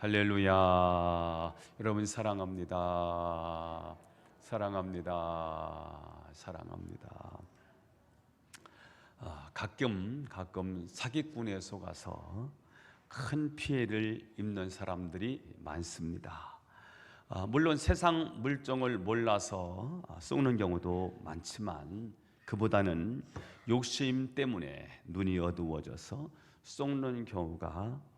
할렐루야. 여러분 사랑합니다. 사랑합니다. 사랑합니다. 가끔 사기꾼에 속아서 큰 피해를 입는 사람들이 많습니다. 물론 세상 물정을 몰라서 속는 경우도 많지만 그보다는 욕심 때문에 눈이 어두워져서 속는 경우가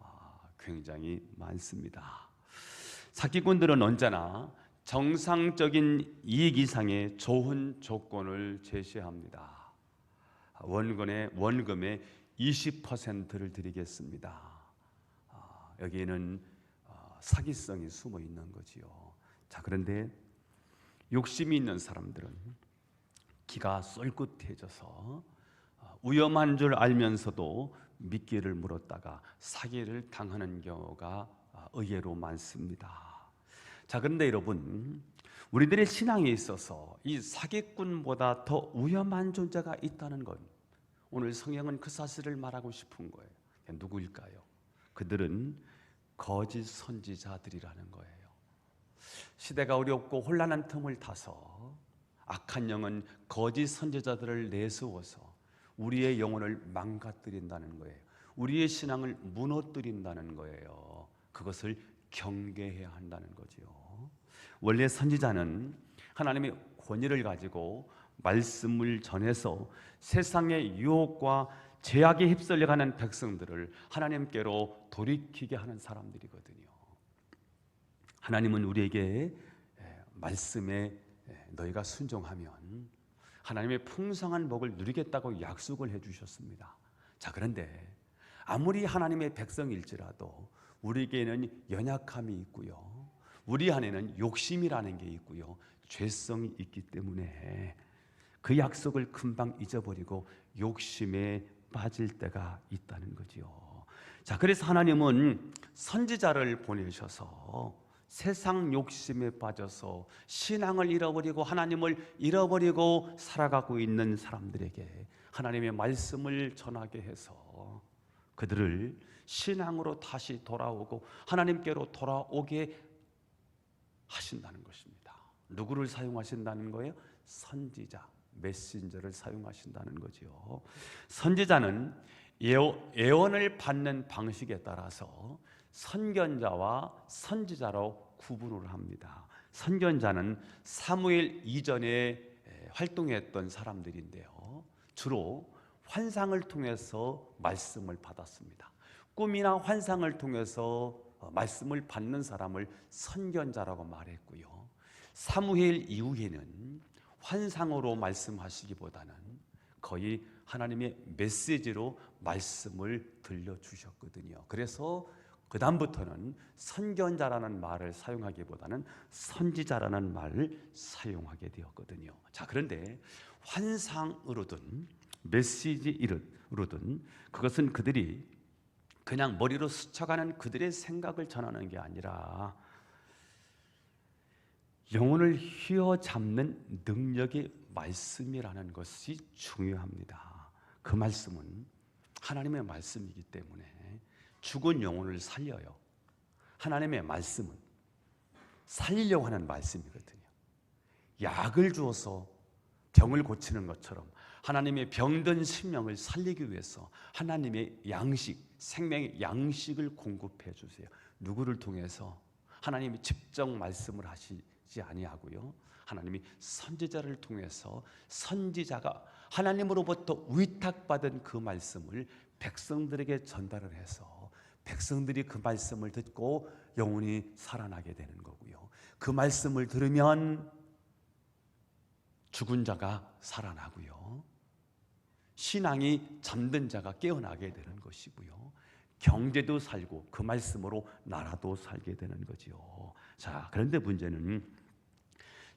굉장히 많습니다. 사기꾼들은 언제나 정상적인 이익 이상의 좋은 조건을 제시합니다. 원금의 20%를 드리겠습니다. 여기에는 사기성이 숨어 있는 거지요. 그런데 욕심이 있는 사람들은 기가 쏠긋해져서 위험한 줄 알면서도 미끼를 물었다가 사기를 당하는 경우가 의외로 많습니다. 그런데 여러분, 우리들의 신앙에 있어서 이 사기꾼보다 더 위험한 존재가 있다는 것, 오늘 성경은 그 사실을 말하고 싶은 거예요. 누구일까요? 그들은 거짓 선지자들이라는 거예요. 시대가 어렵고 혼란한 틈을 타서 악한 영은 거짓 선지자들을 내세워서 우리의 영혼을 망가뜨린다는 거예요. 우리의 신앙을 무너뜨린다는 거예요. 그것을 경계해야 한다는 거지요. 원래 선지자는 하나님의 권위를 가지고 말씀을 전해서 세상의 유혹과 죄악에 휩쓸려가는 백성들을 하나님께로 돌이키게 하는 사람들이거든요. 하나님은 우리에게 말씀에 너희가 순종하면 하나님의 풍성한 복을 누리겠다고 약속을 해주셨습니다. 그런데 아무리 하나님의 백성일지라도 우리에게는 연약함이 있고요, 우리 안에는 욕심이라는 게 있고요, 죄성이 있기 때문에 그 약속을 금방 잊어버리고 욕심에 빠질 때가 있다는 거지요. 그래서 하나님은 선지자를 보내셔서 세상 욕심에 빠져서 신앙을 잃어버리고 하나님을 잃어버리고 살아가고 있는 사람들에게 하나님의 말씀을 전하게 해서 그들을 신앙으로 다시 돌아오고 하나님께로 돌아오게 하신다는 것입니다. 누구를 사용하신다는 거예요? 선지자, 메신저를 사용하신다는 거죠. 선지자는 예언을 받는 방식에 따라서 선견자와 선지자로 구분을 합니다. 선견자는 사무엘 이전에 활동했던 사람들인데요, 주로 환상을 통해서 말씀을 받았습니다. 꿈이나 환상을 통해서 말씀을 받는 사람을 선견자라고 말했고요, 사무엘 이후에는 환상으로 말씀하시기보다는 거의 하나님의 메시지로 말씀을 들려주셨거든요. 그래서 그 다음부터는 선견자라는 말을 사용하기보다는 선지자라는 말을 사용하게 되었거든요. 그런데 환상으로든 메시지로든 그것은 그들이 그냥 머리로 스쳐가는 그들의 생각을 전하는 게 아니라 영혼을 휘어잡는 능력의 말씀이라는 것이 중요합니다. 그 말씀은 하나님의 말씀이기 때문에 죽은 영혼을 살려요. 하나님의 말씀은 살리려고 하는 말씀이거든요. 약을 주어서 병을 고치는 것처럼 하나님의 병든 심령을 살리기 위해서 하나님의 양식, 생명의 양식을 공급해 주세요. 누구를 통해서? 하나님이 직접 말씀을 하시지 아니하고요, 하나님이 선지자를 통해서 선지자가 하나님으로부터 위탁받은 그 말씀을 백성들에게 전달을 해서 백성들이 그 말씀을 듣고 영혼이 살아나게 되는 거고요, 그 말씀을 들으면 죽은 자가 살아나고요, 신앙이 잠든 자가 깨어나게 되는 것이고요, 경제도 살고 그 말씀으로 나라도 살게 되는 거지요. 그런데 문제는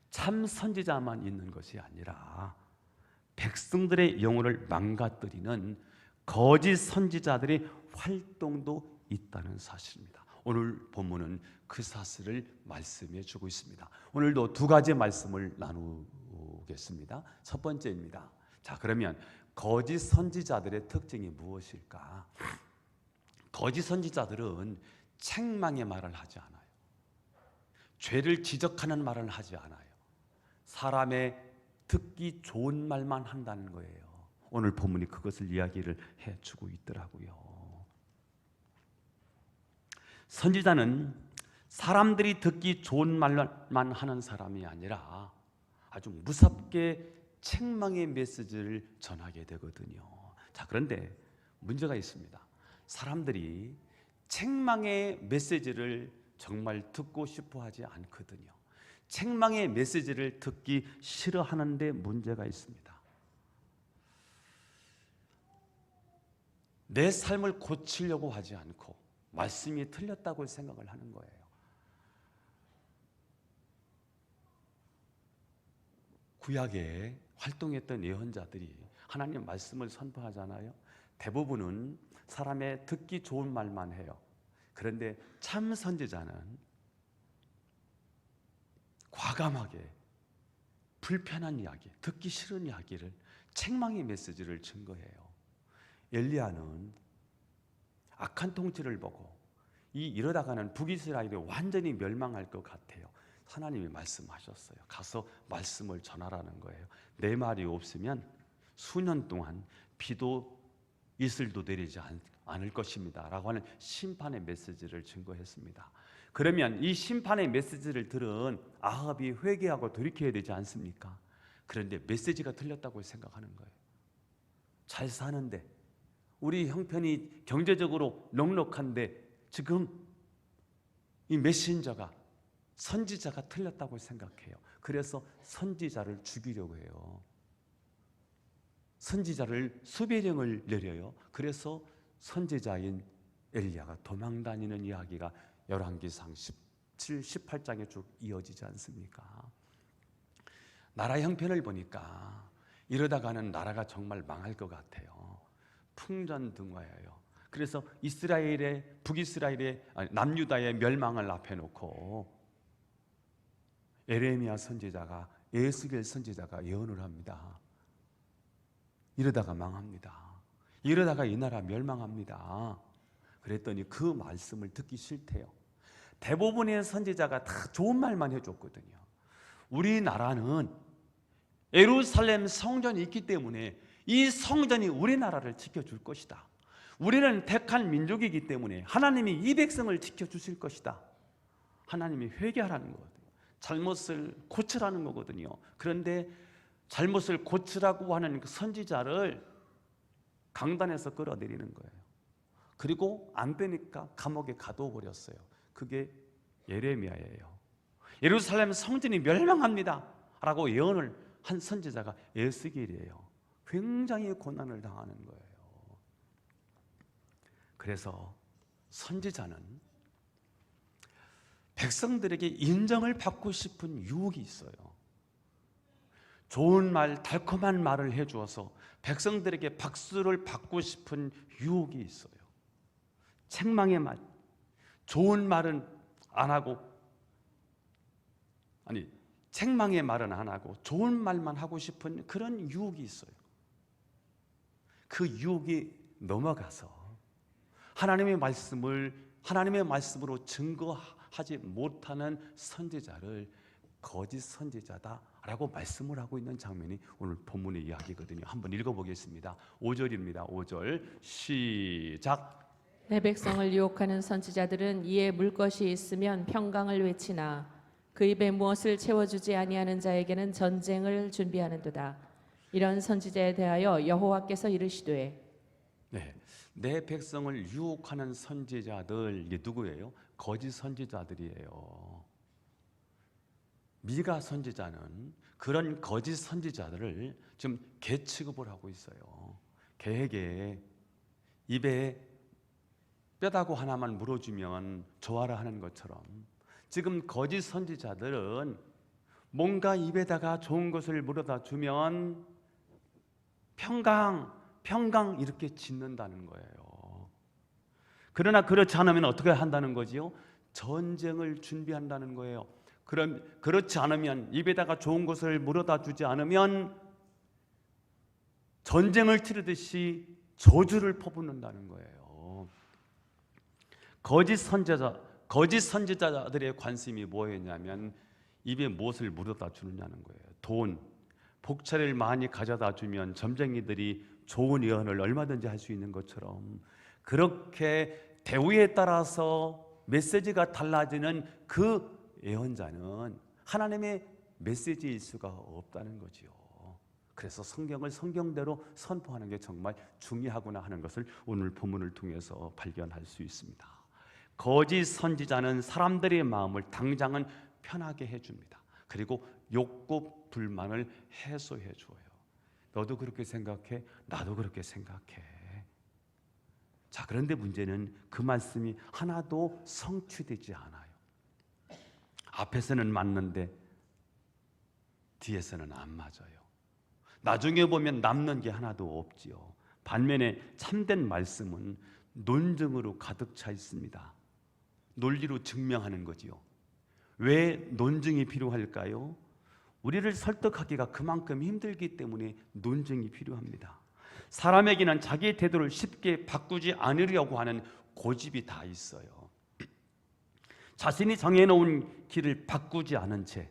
참 선지자만 있는 것이 아니라 백성들의 영혼을 망가뜨리는 거짓 선지자들의 활동도 있다는 사실입니다. 오늘 본문은 그 사실을 말씀해 주고 있습니다. 오늘도 두 가지 말씀을 나누겠습니다. 첫 번째입니다. 그러면 거짓 선지자들의 특징이 무엇일까? 거짓 선지자들은 책망의 말을 하지 않아요. 죄를 지적하는 말을 하지 않아요. 사람의 듣기 좋은 말만 한다는 거예요. 오늘 본문이 그것을 이야기를 해주고 있더라고요. 선지자는 사람들이 듣기 좋은 말만 하는 사람이 아니라 아주 무섭게 책망의 메시지를 전하게 되거든요. 자, 그런데 문제가 있습니다. 사람들이 책망의 메시지를 정말 듣고 싶어 하지 않거든요. 책망의 메시지를 듣기 싫어하는데 문제가 있습니다. 내 삶을 고치려고 하지 않고 말씀이 틀렸다고 생각을 하는 거예요. 구약에 활동했던 예언자들이 하나님 말씀을 선포하잖아요. 대부분은 사람의 듣기 좋은 말만 해요. 그런데 참 선지자는 과감하게 불편한 이야기, 듣기 싫은 이야기를, 책망의 메시지를 증거해요. 엘리야는 악한 통치를 보고 이러다가는 북이스라엘이 완전히 멸망할 것 같아요. 하나님이 말씀하셨어요. 가서 말씀을 전하라는 거예요. 내 말이 없으면 수년 동안 비도 이슬도 내리지 않을 것입니다 라고 하는 심판의 메시지를 증거했습니다. 그러면 이 심판의 메시지를 들은 아합이 회개하고 돌이켜야 되지 않습니까? 그런데 메시지가 틀렸다고 생각하는 거예요. 잘 사는데, 우리 형편이 경제적으로 넉넉한데 지금 이 메신저가, 선지자가 틀렸다고 생각해요. 그래서 선지자를 죽이려고 해요. 선지자를 수배령을 내려요. 그래서 선지자인 엘리야가 도망다니는 이야기가 열왕기상 17, 18장에 쭉 이어지지 않습니까? 나라 형편을 보니까 이러다가는 나라가 정말 망할 것 같아요. 풍전등화예요. 그래서 남유다의 멸망을 앞에 놓고 에레미야 선지자가, 에스겔 선지자가 예언을 합니다. 이러다가 망합니다. 이러다가 이 나라 멸망합니다. 그랬더니 그 말씀을 듣기 싫대요. 대부분의 선지자가 다 좋은 말만 해줬거든요. 우리나라는 예루살렘 성전이 있기 때문에 이 성전이 우리나라를 지켜줄 것이다. 우리는 택한 민족이기 때문에 하나님이 이 백성을 지켜주실 것이다. 하나님이 회개하라는 거거든요. 잘못을 고치라는 거거든요. 그런데 잘못을 고치라고 하는 그 선지자를 강단에서 끌어내리는 거예요. 그리고 안 되니까 감옥에 가둬버렸어요. 그게 예레미야예요. 예루살렘 성전이 멸망합니다 라고 예언을 한 선지자가 에스겔이에요. 굉장히 고난을 당하는 거예요. 그래서 선지자는 백성들에게 인정을 받고 싶은 유혹이 있어요. 좋은 말, 달콤한 말을 해주어서 백성들에게 박수를 받고 싶은 유혹이 있어요. 책망의 말, 좋은 말은 안 하고, 책망의 말은 안 하고 좋은 말만 하고 싶은 그런 유혹이 있어요. 그 유혹이 넘어가서 하나님의 말씀으로 증거하지 못하는 선지자를 거짓 선지자다라고 말씀을 하고 있는 장면이 오늘 본문의 이야기거든요. 한번 읽어보겠습니다. 5절입니다. 5절 시작. 내 백성을 유혹하는 선지자들은 이에 물 것이 있으면 평강을 외치나 그 입에 무엇을 채워주지 아니하는 자에게는 전쟁을 준비하는도다. 이런 선지자에 대하여 여호와께서 이르시되, 내 백성을 유혹하는 선지자들, 이게 누구예요? 거짓 선지자들이에요. 미가 선지자는 그런 거짓 선지자들을 지금 개 취급을 하고 있어요. 개에게 입에 뼈다구 하나만 물어주면 좋아라 하는 것처럼 지금 거짓 선지자들은 뭔가 입에다가 좋은 것을 물어다 주면 평강 이렇게 짓는다는 거예요. 그러나 그렇지 않으면 어떻게 한다는 거지요? 전쟁을 준비한다는 거예요. 그렇지 않으면, 입에다가 좋은 것을 물어다 주지 않으면 전쟁을 치르듯이 저주를 퍼붓는다는 거예요. 거짓 선지자들의 관심이 뭐였냐면 입에 무엇을 물어다 주느냐는 거예요. 돈, 복차를 많이 가져다 주면 점쟁이들이 좋은 예언을 얼마든지 할 수 있는 것처럼 그렇게 대우에 따라서 메시지가 달라지는 그 예언자는 하나님의 메시지일 수가 없다는 거지요. 그래서 성경을 성경대로 선포하는 게 정말 중요하구나 하는 것을 오늘 본문을 통해서 발견할 수 있습니다. 거짓 선지자는 사람들의 마음을 당장은 편하게 해줍니다. 그리고 욕구 불만을 해소해 줘요. 너도 그렇게 생각해? 나도 그렇게 생각해. 자, 그런데 문제는 그 말씀이 하나도 성취되지 않아요. 앞에서는 맞는데 뒤에서는 안 맞아요. 나중에 보면 남는 게 하나도 없지요. 반면에 참된 말씀은 논증으로 가득 차 있습니다. 논리로 증명하는 거지요. 왜 논증이 필요할까요? 우리를 설득하기가 그만큼 힘들기 때문에 논증이 필요합니다. 사람에게는 자기의 태도를 쉽게 바꾸지 않으려고 하는 고집이 다 있어요. 자신이 정해놓은 길을 바꾸지 않은 채,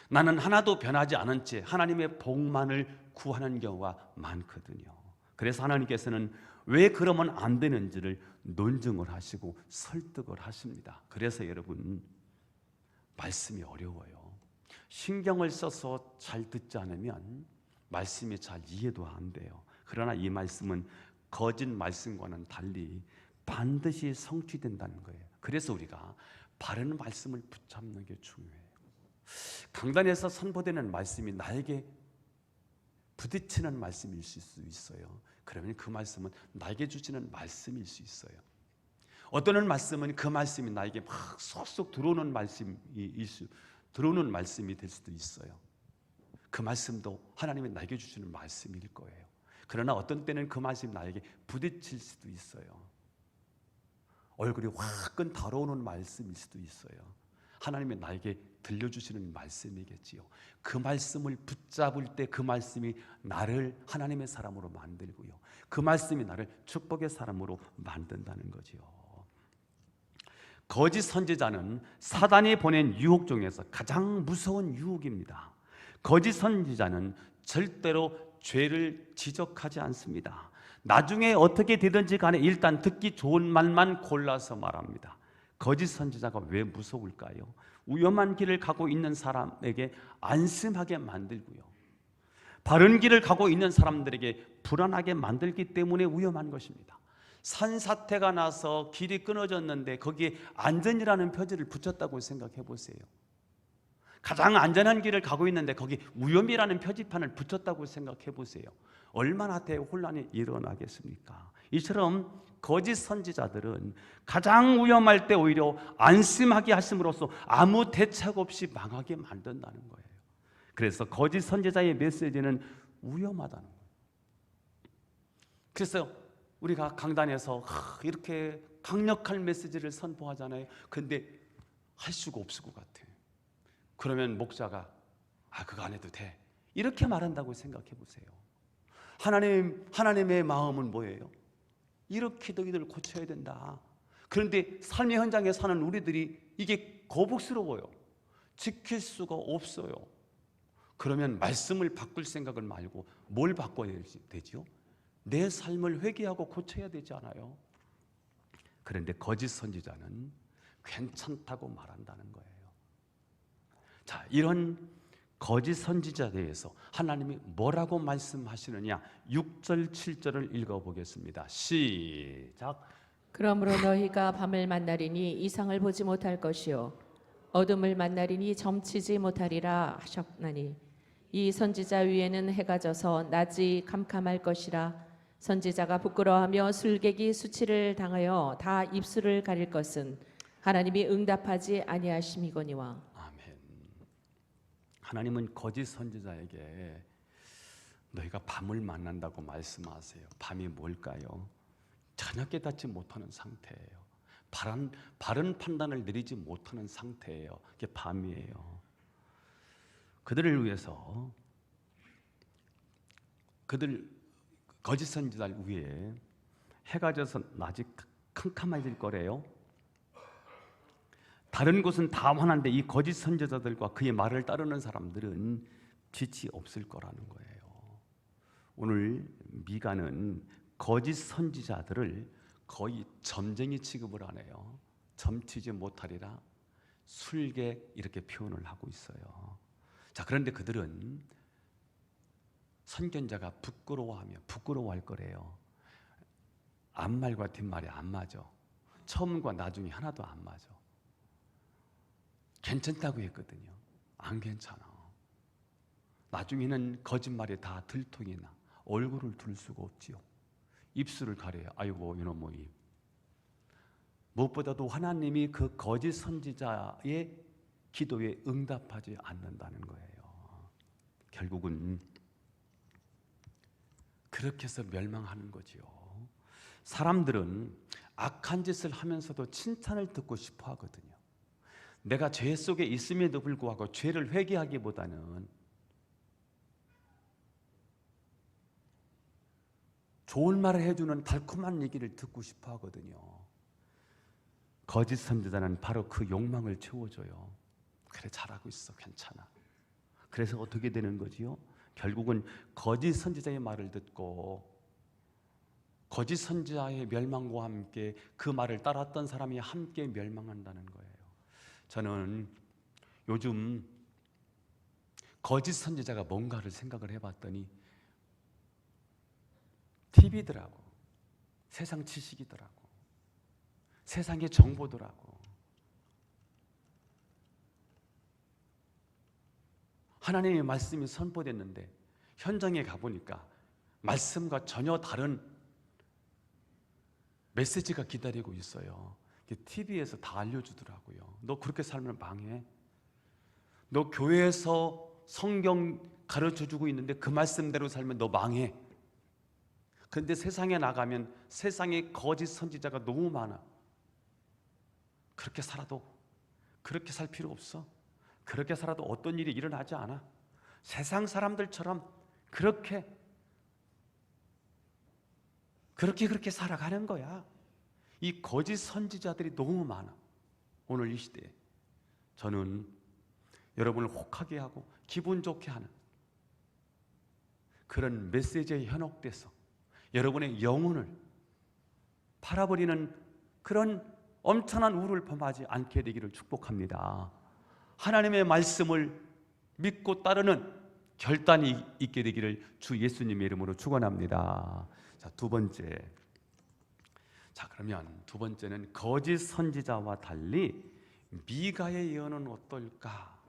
나는 하나도 변하지 않은 채 하나님의 복만을 구하는 경우가 많거든요. 그래서 하나님께서는 왜 그러면 안 되는지를 논증을 하시고 설득을 하십니다. 그래서 여러분, 말씀이 어려워요. 신경을 써서 잘 듣지 않으면 말씀이 잘 이해도 안 돼요. 그러나 이 말씀은 거짓 말씀과는 달리 반드시 성취된다는 거예요. 그래서 우리가 바른 말씀을 붙잡는 게 중요해요. 강단에서 선포되는 말씀이 나에게 부딪히는 말씀일 수 있어요. 그러면 그 말씀은 나에게 주시는 말씀일 수 있어요. 어떤 말씀은 그 말씀이 나에게 막 쏙쏙 들어오는 말씀이 될 수도 있어요. 그 말씀도 하나님이 나에게 주시는 말씀일 거예요. 그러나 어떤 때는 그 말씀이 나에게 부딪힐 수도 있어요. 얼굴이 화끈 달아오는 말씀일 수도 있어요. 하나님이 나에게 들려주시는 말씀이겠지요. 그 말씀을 붙잡을 때 그 말씀이 나를 하나님의 사람으로 만들고요. 그 말씀이 나를 축복의 사람으로 만든다는 거지요. 거짓 선지자는 사단이 보낸 유혹 중에서 가장 무서운 유혹입니다. 거짓 선지자는 절대로 죄를 지적하지 않습니다. 나중에 어떻게 되든지 간에 일단 듣기 좋은 말만 골라서 말합니다. 거짓 선지자가 왜 무서울까요? 위험한 길을 가고 있는 사람에게 안심하게 만들고요. 바른 길을 가고 있는 사람들에게 불안하게 만들기 때문에 위험한 것입니다. 산사태가 나서 길이 끊어졌는데 거기에 안전이라는 표지를 붙였다고 생각해 보세요. 가장 안전한 길을 가고 있는데 거기 위험이라는 표지판을 붙였다고 생각해 보세요. 얼마나 대혼란이 일어나겠습니까? 이처럼 거짓 선지자들은 가장 위험할 때 오히려 안심하게 하심으로써 아무 대책 없이 망하게 만든다는 거예요. 그래서 거짓 선지자의 메시지는 위험하다는 거예요. 그래서 우리가 강단에서 이렇게 강력한 메시지를 선포하잖아요. 근데 할 수가 없을 것 같아요. 그러면 목사가 그거 안 해도 돼, 이렇게 말한다고 생각해 보세요. 하나님의 마음은 뭐예요? 이렇게 너희들 고쳐야 된다. 그런데 삶의 현장에 사는 우리들이 이게 거북스러워요. 지킬 수가 없어요. 그러면 말씀을 바꿀 생각을 말고 뭘 바꿔야 되죠? 내 삶을 회개하고 고쳐야 되지 않아요? 그런데 거짓 선지자는 괜찮다고 말한다는 거예요. 자, 이런 거짓 선지자에 대해서 하나님이 뭐라고 말씀하시느냐, 6절 7절을 읽어보겠습니다. 시작. 그러므로 너희가 밤을 만나리니 이상을 보지 못할 것이요 어둠을 만나리니 점치지 못하리라 하셨나니 이 선지자 위에는 해가 져서 낮이 캄캄할 것이라. 선지자가 부끄러워하며 술객이 수치를 당하여 다 입술을 가릴 것은 하나님이 응답하지 아니하심이거니와. 아멘. 하나님은 거짓 선지자에게 너희가 밤을 만난다고 말씀하세요. 밤이 뭘까요? 전혀 깨닫지 못하는 상태예요. 바른 판단을 내리지 못하는 상태예요. 그게 밤이에요. 그들을 위해서 거짓 선지자를 위해 해가 져서 낮이 캄캄해질 거래요. 다른 곳은 다 환한데 이 거짓 선지자들과 그의 말을 따르는 사람들은 빛이 없을 거라는 거예요. 오늘 미가는 거짓 선지자들을 거의 점쟁이 취급을 하네요. 점치지 못하리라 술개 이렇게 표현을 하고 있어요. 자, 그런데 그들은 선견자가 부끄러워할 거래요. 앞말과 뒷말이 안 맞아. 처음과 나중이 하나도 안 맞아. 괜찮다고 했거든요. 안 괜찮아. 나중에는 거짓말이 다 들통이 나. 얼굴을 둘 수가 없지요. 입술을 가려요. 아이고 이놈의 입. 무엇보다도 하나님이 그 거짓 선지자의 기도에 응답하지 않는다는 거예요. 결국은 그렇게 해서 멸망하는 거지요. 사람들은 악한 짓을 하면서도 칭찬을 듣고 싶어 하거든요. 내가 죄 속에 있음에도 불구하고 죄를 회개하기보다는 좋은 말을 해주는 달콤한 얘기를 듣고 싶어 하거든요. 거짓 선지자는 바로 그 욕망을 채워줘요. 그래, 잘하고 있어, 괜찮아. 그래서 어떻게 되는 거지요? 결국은 거짓 선지자의 말을 듣고 거짓 선지자의 멸망과 함께 그 말을 따랐던 사람이 함께 멸망한다는 거예요. 저는 요즘 거짓 선지자가 뭔가를 생각을 해봤더니 TV더라고. 세상 지식이더라고. 세상의 정보더라고. 하나님의 말씀이 선포됐는데 현장에 가보니까 말씀과 전혀 다른 메시지가 기다리고 있어요. TV에서 다 알려주더라고요. 너 그렇게 살면 망해. 너 교회에서 성경 가르쳐주고 있는데 그 말씀대로 살면 너 망해. 그런데 세상에 나가면 세상에 거짓 선지자가 너무 많아. 그렇게 살아도 그렇게 살 필요 없어. 그렇게 살아도 어떤 일이 일어나지 않아. 세상 사람들처럼 그렇게 살아가는 거야. 이 거짓 선지자들이 너무 많아. 오늘 이 시대에 저는 여러분을 혹하게 하고 기분 좋게 하는 그런 메시지에 현혹돼서 여러분의 영혼을 팔아버리는 그런 엄청난 우를 범하지 않게 되기를 축복합니다. 하나님의 말씀을 믿고 따르는 결단이 있게 되기를 주 예수님의 이름으로 축원합니다. 자, 두 번째. 자, 그러면 두 번째는 거짓 선지자와 달리 미가의 예언은 어떨까?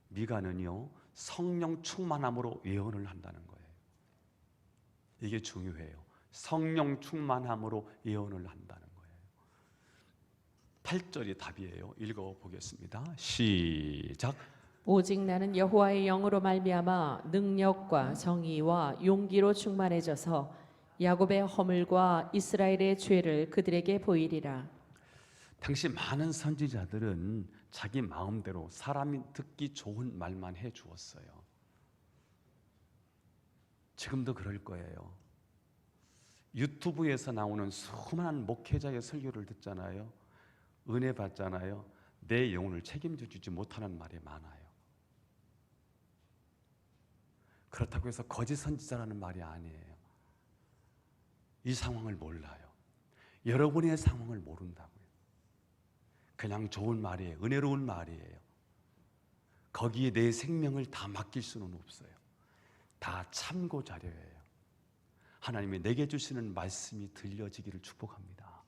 미가는요, 성령 충만함으로 예언을 한다는 거예요. 이게 중요해요. 성령 충만함으로 예언을 한다는 거예요. 8절이 답이에요. 읽어보겠습니다. 시작. 오직 나는 여호와의 영으로 말미암아 능력과 정의와 용기로 충만해져서 야곱의 허물과 이스라엘의 죄를 그들에게 보이리라. 당시 많은 선지자들은 자기 마음대로 사람이 듣기 좋은 말만 해주었어요. 지금도 그럴 거예요. 유튜브에서 나오는 수많은 목회자의 설교를 듣잖아요. 은혜 받잖아요. 내 영혼을 책임져 주지 못하는 말이 많아요. 그렇다고 해서 거짓 선지자라는 말이 아니에요. 이 상황을 몰라요. 여러분의 상황을 모른다고요. 그냥 좋은 말이에요. 은혜로운 말이에요. 거기에 내 생명을 다 맡길 수는 없어요. 다 참고 자료예요. 하나님이 내게 주시는 말씀이 들려지기를 축복합니다.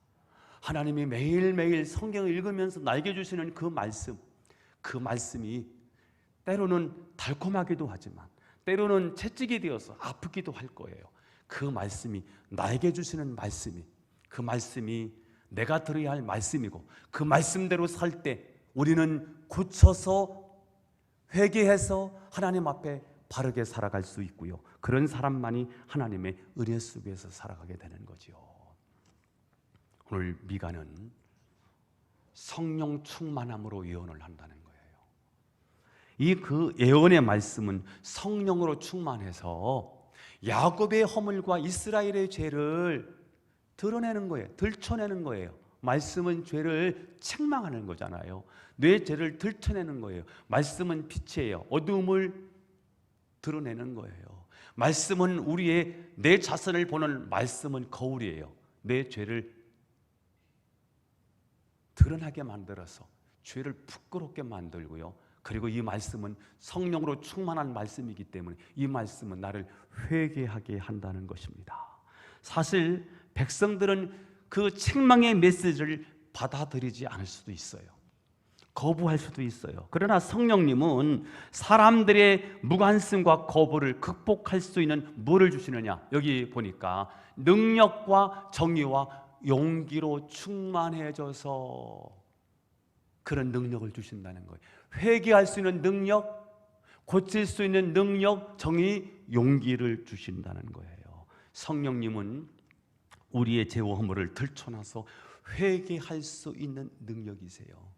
하나님이 매일매일 성경을 읽으면서 나에게 주시는 그 말씀이 때로는 달콤하기도 하지만 때로는 채찍이 되어서 아프기도 할 거예요. 그 말씀이 나에게 주시는 그 말씀이 내가 들어야 할 말씀이고 그 말씀대로 살 때 우리는 고쳐서 회개해서 하나님 앞에 바르게 살아갈 수 있고요. 그런 사람만이 하나님의 은혜 속에서 살아가게 되는 거지요. 오늘 미가는 성령 충만함으로 예언을 한다는 거예요. 그 예언의 말씀은 성령으로 충만해서 야곱의 허물과 이스라엘의 죄를 드러내는 거예요. 들춰내는 거예요. 말씀은 죄를 책망하는 거잖아요. 내 죄를 들춰내는 거예요. 말씀은 빛이에요. 어두움을 드러내는 거예요. 말씀은 우리의 내 자신을 보는 말씀은 거울이에요. 내 죄를 드러나게 만들어서 죄를 부끄럽게 만들고요. 그리고 이 말씀은 성령으로 충만한 말씀이기 때문에 이 말씀은 나를 회개하게 한다는 것입니다. 사실 백성들은 그 책망의 메시지를 받아들이지 않을 수도 있어요. 거부할 수도 있어요. 그러나 성령님은 사람들의 무관심과 거부를 극복할 수 있는 뭐를 주시느냐? 여기 보니까 능력과 정의와 용기로 충만해져서 그런 능력을 주신다는 거예요. 회개할 수 있는 능력, 고칠 수 있는 능력, 정의, 용기를 주신다는 거예요. 성령님은 우리의 죄와 허물을 들춰놔서 회개할 수 있는 능력이세요.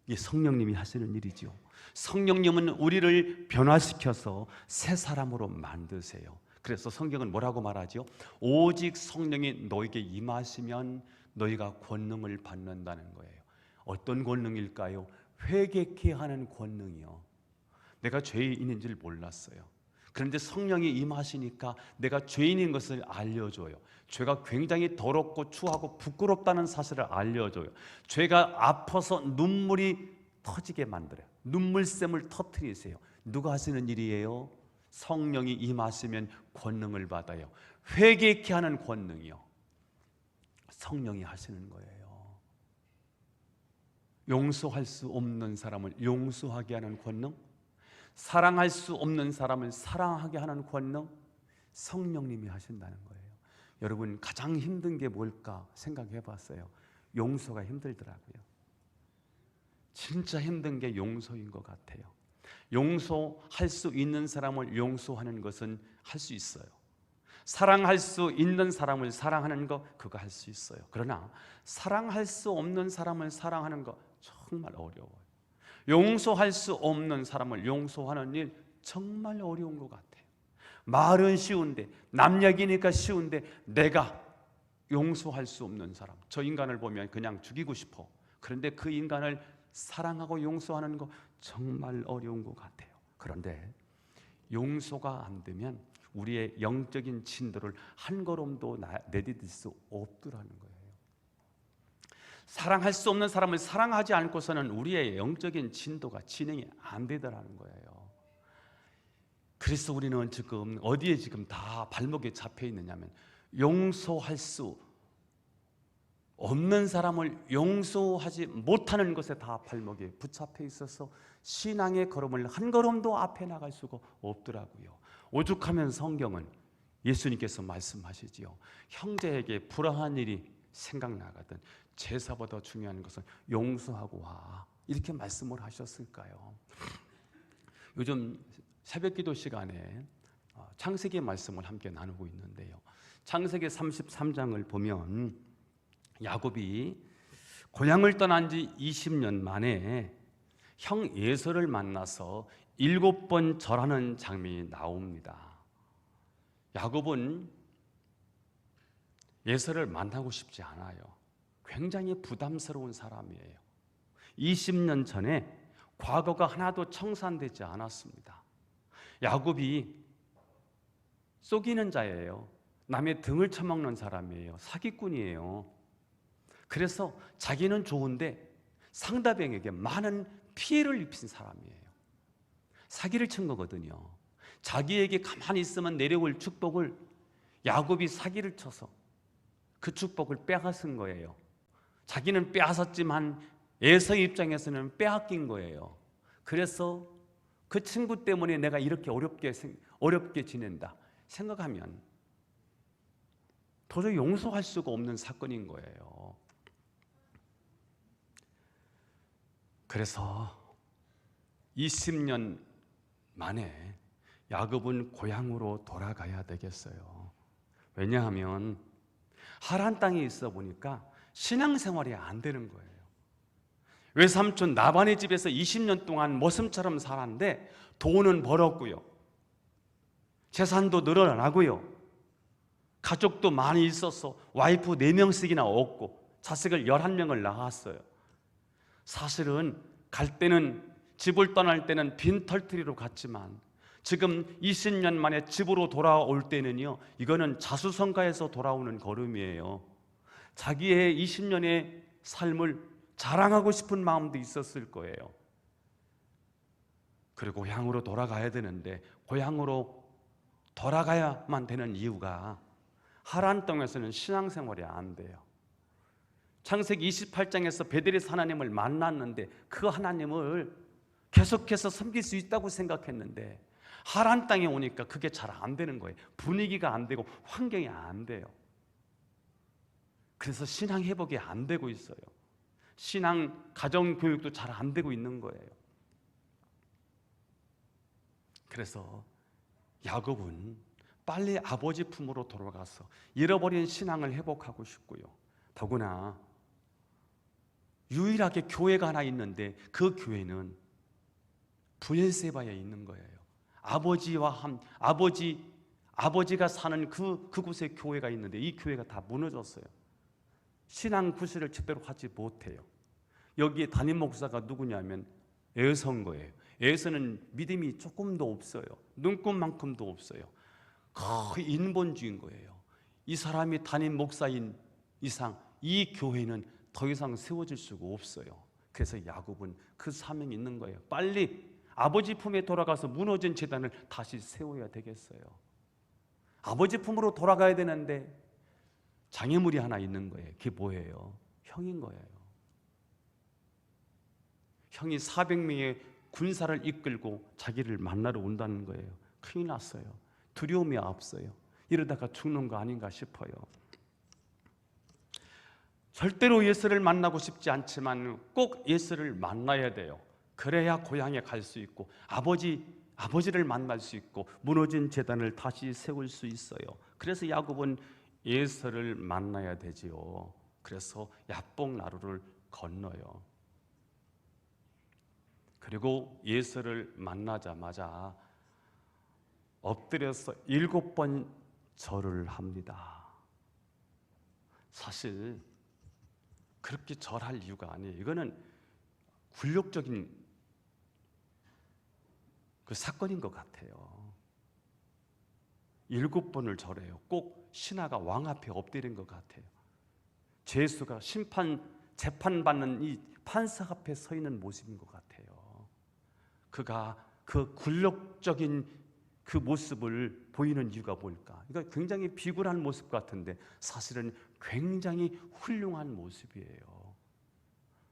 이게 성령님이 하시는 일이죠. 성령님은 우리를 변화시켜서 새 사람으로 만드세요. 그래서 성경은 뭐라고 말하죠? 오직 성령이 너에게 임하시면 너희가 권능을 받는다는 거예요. 어떤 권능일까요? 회개케 하는 권능이요. 내가 죄인인 줄 몰랐어요. 그런데 성령이 임하시니까 내가 죄인인 것을 알려줘요. 죄가 굉장히 더럽고 추하고 부끄럽다는 사실을 알려줘요. 죄가 아파서 눈물이 터지게 만들어요. 눈물샘을 터뜨리세요. 누가 하시는 일이에요? 성령이 임하시면 권능을 받아요. 회개케 하는 권능이요. 성령이 하시는 거예요. 용서할 수 없는 사람을 용서하게 하는 권능, 사랑할 수 없는 사람을 사랑하게 하는 권능, 성령님이 하신다는 거예요. 여러분, 가장 힘든 게 뭘까 생각해 봤어요. 용서가 힘들더라고요. 진짜 힘든 게 용서인 것 같아요. 용서할 수 있는 사람을 용서하는 것은 할 수 있어요. 사랑할 수 있는 사람을 사랑하는 거, 그거 할 수 있어요. 그러나 사랑할 수 없는 사람을 사랑하는 거 정말 어려워요. 용서할 수 없는 사람을 용서하는 일 정말 어려운 것 같아요. 말은 쉬운데, 남 얘기니까 쉬운데 내가 용서할 수 없는 사람, 저 인간을 보면 그냥 죽이고 싶어. 그런데 그 인간을 사랑하고 용서하는 거 정말 어려운 것 같아요. 그런데 용서가 안 되면 우리의 영적인 진도를 한 걸음도 내디딜 수 없더라는 거예요. 사랑할 수 없는 사람을 사랑하지 않고서는 우리의 영적인 진도가 진행이 안 되더라는 거예요. 그래서 우리는 지금 어디에 지금 다 발목에 잡혀 있느냐면 용서할 수 없는 사람을 용서하지 못하는 것에 다 발목에 붙잡혀 있어서 신앙의 걸음을 한 걸음도 앞에 나갈 수가 없더라고요. 오죽하면 성경은 예수님께서 말씀하시지요. 형제에게 불화한 일이 생각나거든 제사보다 중요한 것은 용서하고 와, 이렇게 말씀을 하셨을까요? 요즘 새벽기도 시간에 창세기 말씀을 함께 나누고 있는데요. 창세기 33장을 보면 야곱이 고향을 떠난 지 20년 만에 형 에서를 만나서 7번 절하는 장면이 나옵니다. 야곱은 에서를 만나고 싶지 않아요. 굉장히 부담스러운 사람이에요. 20년 전에 과거가 하나도 청산되지 않았습니다. 야곱이 속이는 자예요. 남의 등을 쳐먹는 사람이에요. 사기꾼이에요. 그래서 자기는 좋은데 상대방에게 많은 피해를 입힌 사람이에요. 사기를 친 거거든요. 자기에게 가만히 있으면 내려올 축복을 야곱이 사기를 쳐서 그 축복을 빼앗은 거예요. 자기는 빼앗았지만 에서 입장에서는 빼앗긴 거예요. 그래서 그 친구 때문에 내가 이렇게 어렵게 지낸다 생각하면 도저히 용서할 수가 없는 사건인 거예요. 그래서 20년 만에 야곱은 고향으로 돌아가야 되겠어요. 왜냐하면 하란 땅에 있어 보니까 신앙생활이 안 되는 거예요. 외삼촌 나반의 집에서 20년 동안 모슴처럼 살았는데 돈은 벌었고요. 재산도 늘어나고요. 가족도 많이 있어서 와이프 4명씩이나 얻고 자식을 11명을 낳았어요. 사실은 갈 때는, 집을 떠날 때는 빈털터리로 갔지만 지금 20년 만에 집으로 돌아올 때는요, 이거는 자수성가해서 돌아오는 걸음이에요. 자기의 20년의 삶을 자랑하고 싶은 마음도 있었을 거예요. 그리고 고향으로 돌아가야 되는데 고향으로 돌아가야만 되는 이유가 하란 땅에서는 신앙생활이 안 돼요. 창세기 28장에서 베델에서 하나님을 만났는데 그 하나님을 계속해서 섬길 수 있다고 생각했는데 하란 땅에 오니까 그게 잘 안 되는 거예요. 분위기가 안 되고 환경이 안 돼요. 그래서 신앙 회복이 안 되고 있어요. 신앙 가정 교육도 잘 안 되고 있는 거예요. 그래서 야곱은 빨리 아버지 품으로 돌아가서 잃어버린 신앙을 회복하고 싶고요. 더구나 유일하게 교회가 하나 있는데 그 교회는 브엘세바에 있는 거예요. 아버지가 사는 그곳에 교회가 있는데 이 교회가 다 무너졌어요. 신앙 구실을 제대로 하지 못해요. 여기에 담임 목사가 누구냐면 에서인 거예요. 에서는 믿음이 조금도 없어요. 눈꽃만큼도 없어요. 거의 인본주의인 거예요. 이 사람이 담임 목사인 이상 이 교회는 더 이상 세워질 수가 없어요. 그래서 야곱은 그 사명이 있는 거예요. 빨리 아버지 품에 돌아가서 무너진 제단을 다시 세워야 되겠어요. 아버지 품으로 돌아가야 되는데 장애물이 하나 있는 거예요. 그게 뭐예요? 형인 거예요. 형이 400명의 군사를 이끌고 자기를 만나러 온다는 거예요. 큰일 났어요. 두려움이 앞서요. 이러다가 죽는 거 아닌가 싶어요. 절대로 예수를 만나고 싶지 않지만 꼭 예수를 만나야 돼요. 그래야 고향에 갈 수 있고 아버지를 만날 수 있고 무너진 제단을 다시 세울 수 있어요. 그래서 야곱은 예수를 만나야 되지요. 그래서 야복 나루를 건너요. 그리고 예수를 만나자마자 엎드려서 7번 절을 합니다. 사실 그렇게 절할 이유가 아니에요. 이거는 굴욕적인 그 사건인 것 같아요. 7번을 절해요. 꼭 신하가 왕 앞에 엎드린 것 같아요. 죄수가 재판받는 이 판사 앞에 서 있는 모습인 것 같아요. 그가 그 굴욕적인 그 모습을 보이는 이유가 뭘까? 이거 굉장히 비굴한 모습 같은데 사실은 굉장히 훌륭한 모습이에요.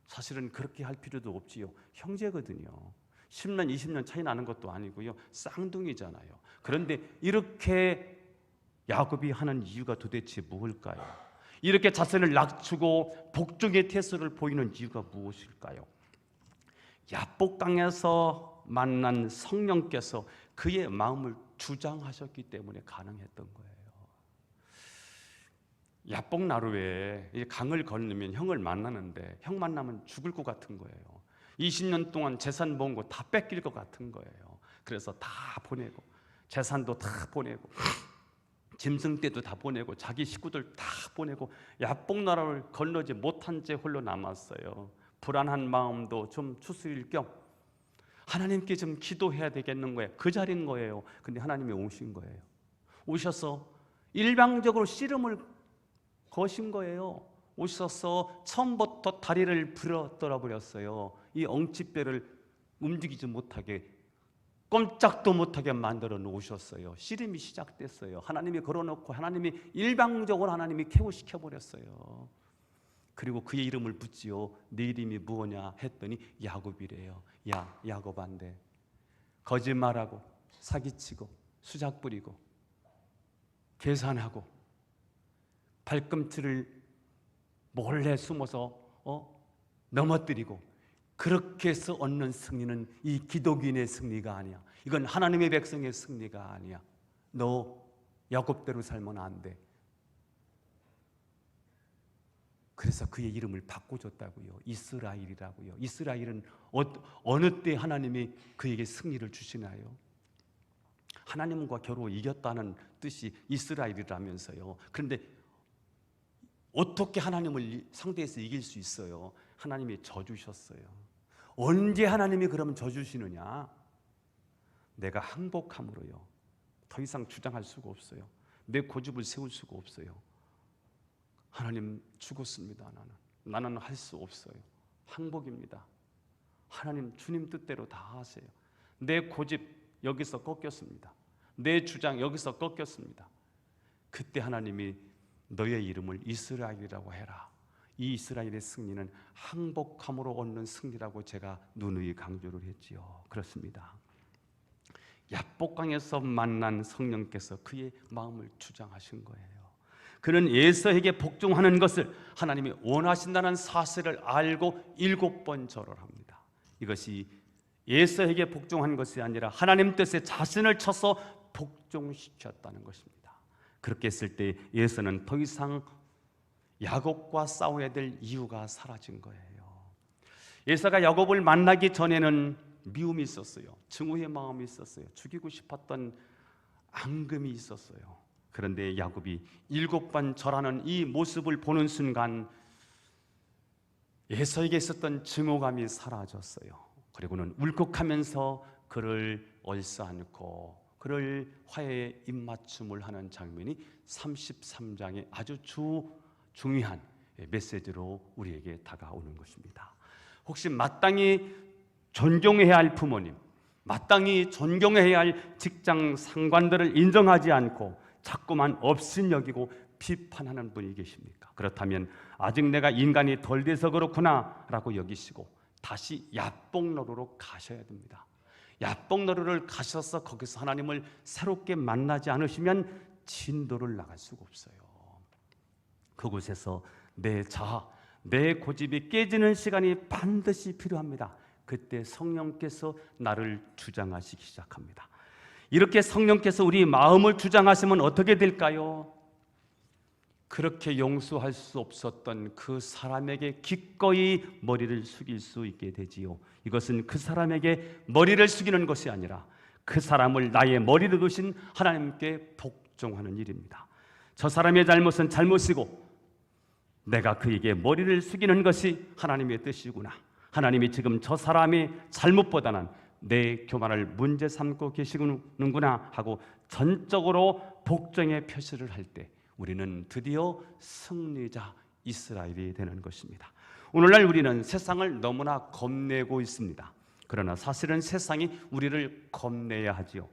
사실은 그렇게 할 필요도 없지요. 형제거든요. 10년, 20년 차이 나는 것도 아니고요. 쌍둥이잖아요. 그런데 이렇게 야곱이 하는 이유가 도대체 무엇일까요? 이렇게 자신을 낮추고 복종의 태도를 보이는 이유가 무엇일까요? 야복 땅에서 만난 성령께서 그의 마음을 주장하셨기 때문에 가능했던 거예요. 야복 나루에 강을 건너면 형을 만나는데 형 만나면 죽을 것 같은 거예요. 20년 동안 재산 모은 거 다 뺏길 것 같은 거예요. 그래서 다 보내고 재산도 다 보내고 짐승떼도 다 보내고 자기 식구들 다 보내고 야복 나루를 건너지 못한 채 홀로 남았어요. 불안한 마음도 좀 추스릴 겸 하나님께 좀 기도해야 되겠는 거예요. 그 자리인 거예요. 근데 하나님이 오신 거예요. 오셔서 일방적으로 씨름을 거신 거예요. 오셔서 처음부터 다리를 부러뜨려 버렸어요. 이 엉치뼈를 움직이지 못하게 꼼짝도 못하게 만들어 놓으셨어요. 씨름이 시작됐어요. 하나님이 걸어놓고 하나님이 일방적으로 하나님이 KO시켜 버렸어요. 그리고 그의 이름을 붙지요. 네 이름이 무엇냐 했더니 야곱이래요. 야 야곱한데 거짓말하고 사기치고 수작 부리고 계산하고 발꿈치를 몰래 숨어서 넘어뜨리고 그렇게 해서 얻는 승리는 이 기독인의 승리가 아니야. 이건 하나님의 백성의 승리가 아니야. 너 야곱대로 살면 안 돼. 그래서 그의 이름을 바꿔줬다고요. 이스라엘이라고요. 이스라엘은 어느 때 하나님이 그에게 승리를 주시나요? 하나님과 겨루 이겼다는 뜻이 이스라엘이라면서요. 그런데 어떻게 하나님을 상대해서 이길 수 있어요? 하나님이 져주셨어요. 언제 하나님이 그러면 져주시느냐? 내가 항복함으로요. 더 이상 주장할 수가 없어요. 내 고집을 세울 수가 없어요. 하나님 죽었습니다. 나는 할 수 없어요. 항복입니다. 하나님 주님 뜻대로 다 하세요. 내 고집 여기서 꺾였습니다. 내 주장 여기서 꺾였습니다. 그때 하나님이 너의 이름을 이스라엘이라고 해라. 이 이스라엘의 승리는 항복함으로 얻는 승리라고 제가 누누이 강조를 했지요. 그렇습니다. 야복강에서 만난 성령께서 그의 마음을 주장하신 거예요. 그는 에서에게 복종하는 것을 하나님이 원하신다는 사실을 알고 7번 절을 합니다. 이것이 에서에게 복종한 것이 아니라 하나님 뜻에 자신을 쳐서 복종시켰다는 것입니다. 그렇게 했을 때 에서는 더 이상 야곱과 싸워야 될 이유가 사라진 거예요. 에서가 야곱을 만나기 전에는 미움이 있었어요. 증오의 마음이 있었어요. 죽이고 싶었던 앙금이 있었어요. 그런데 야곱이 7번 절하는 이 모습을 보는 순간 에서에게 있었던 증오감이 사라졌어요. 그리고는 울컥하면서 그를 얼싸안고 그를 화해의 입맞춤을 하는 장면이 33장의 아주 중요한 메시지로 우리에게 다가오는 것입니다. 혹시 마땅히 존경해야 할 부모님, 마땅히 존경해야 할 직장 상관들을 인정하지 않고 자꾸만 업신여기고 비판하는 분이 계십니까? 그렇다면 아직 내가 인간이 덜 돼서 그렇구나 라고 여기시고 다시 야복너루로 가셔야 됩니다. 야복너루를 가셔서 거기서 하나님을 새롭게 만나지 않으시면 진도를 나갈 수가 없어요. 그곳에서 내 자아, 내 고집이 깨지는 시간이 반드시 필요합니다. 그때 성령께서 나를 주장하시기 시작합니다. 이렇게 성령께서 우리 마음을 주장하시면 어떻게 될까요? 그렇게 용서할 수 없었던 그 사람에게 기꺼이 머리를 숙일 수 있게 되지요. 이것은 그 사람에게 머리를 숙이는 것이 아니라 그 사람을 나의 머리로 두신 하나님께 복종하는 일입니다. 저 사람의 잘못은 잘못이고 내가 그에게 머리를 숙이는 것이 하나님의 뜻이구나. 하나님이 지금 저 사람의 잘못보다는 내 교만을 문제 삼고 계시는구나 하고 전적으로 복종의 표시를 할 때 우리는 드디어 승리자 이스라엘이 되는 것입니다. 오늘날 우리는 세상을 너무나 겁내고 있습니다. 그러나 사실은 세상이 우리를 겁내야 하지요.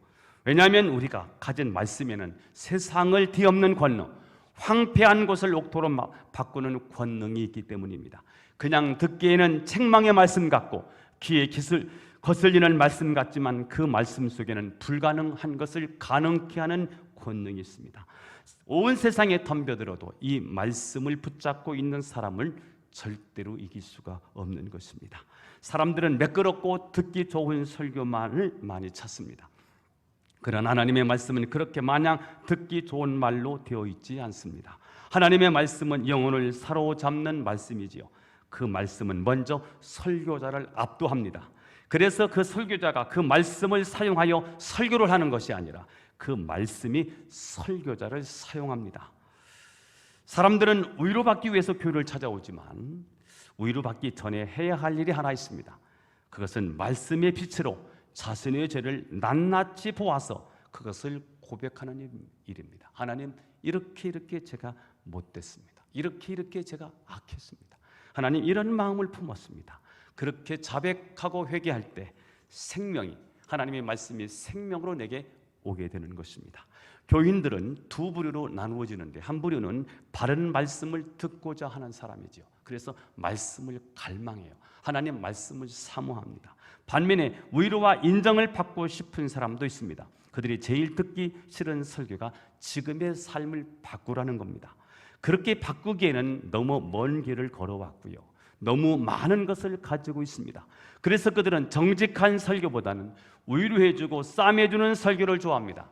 왜냐하면 우리가 가진 말씀에는 세상을 뒤엎는 권능, 황폐한 곳을 옥토로 바꾸는 권능이 있기 때문입니다. 그냥 듣기에는 책망의 말씀 같고 귀에 거슬리는 말씀 같지만 그 말씀 속에는 불가능한 것을 가능케 하는 권능이 있습니다. 온 세상에 덤벼들어도 이 말씀을 붙잡고 있는 사람을 절대로 이길 수가 없는 것입니다. 사람들은 매끄럽고 듣기 좋은 설교만을 많이 찾습니다. 그러나 하나님의 말씀은 그렇게 마냥 듣기 좋은 말로 되어 있지 않습니다. 하나님의 말씀은 영혼을 사로잡는 말씀이지요. 그 말씀은 먼저 설교자를 압도합니다. 그래서 그 설교자가 그 말씀을 사용하여 설교를 하는 것이 아니라 그 말씀이 설교자를 사용합니다. 사람들은 위로받기 위해서 교회를 찾아오지만 위로받기 전에 해야 할 일이 하나 있습니다. 그것은 말씀의 빛으로 자신의 죄를 낱낱이 보아서 그것을 고백하는 일입니다. 하나님, 이렇게 제가 못됐습니다. 이렇게 제가 악했습니다. 하나님, 이런 마음을 품었습니다. 그렇게 자백하고 회개할 때 생명이, 하나님의 말씀이 생명으로 내게 오게 되는 것입니다. 교인들은 두 부류로 나누어지는데 한 부류는 바른 말씀을 듣고자 하는 사람이지요. 그래서 말씀을 갈망해요. 하나님 말씀을 사모합니다. 반면에 위로와 인정을 받고 싶은 사람도 있습니다. 그들이 제일 듣기 싫은 설교가 지금의 삶을 바꾸라는 겁니다. 그렇게 바꾸기에는 너무 먼 길을 걸어왔고요. 너무 많은 것을 가지고 있습니다. 그래서 그들은 정직한 설교보다는 위로해주고 싸매주는 설교를 좋아합니다.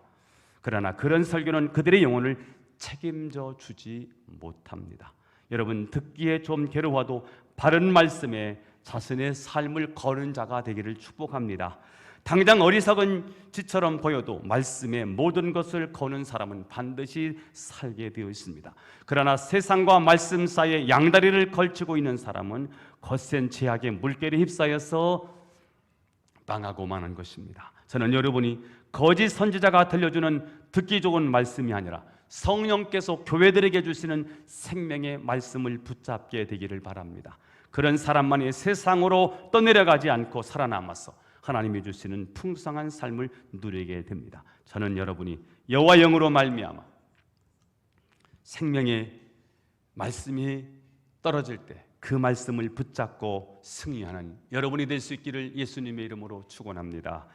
그러나 그런 설교는 그들의 영혼을 책임져 주지 못합니다. 여러분, 듣기에 좀 괴로워도 바른 말씀에 자신의 삶을 거는 자가 되기를 축복합니다. 당장 어리석은 지처럼 보여도 말씀의 모든 것을 거는 사람은 반드시 살게 되어 있습니다. 그러나 세상과 말씀 사이에 양다리를 걸치고 있는 사람은 거센 제약의 물결에 휩싸여서 망하고 마는 것입니다. 저는 여러분이 거짓 선지자가 들려주는 듣기 좋은 말씀이 아니라 성령께서 교회들에게 주시는 생명의 말씀을 붙잡게 되기를 바랍니다. 그런 사람만이 세상으로 떠내려가지 않고 살아남아서 하나님이 주시는 풍성한 삶을 누리게 됩니다. 저는 여러분이 여호와 영으로 말미암아 생명의 말씀이 떨어질 때 그 말씀을 붙잡고 승리하는 여러분이 될 수 있기를 예수님의 이름으로 축원합니다.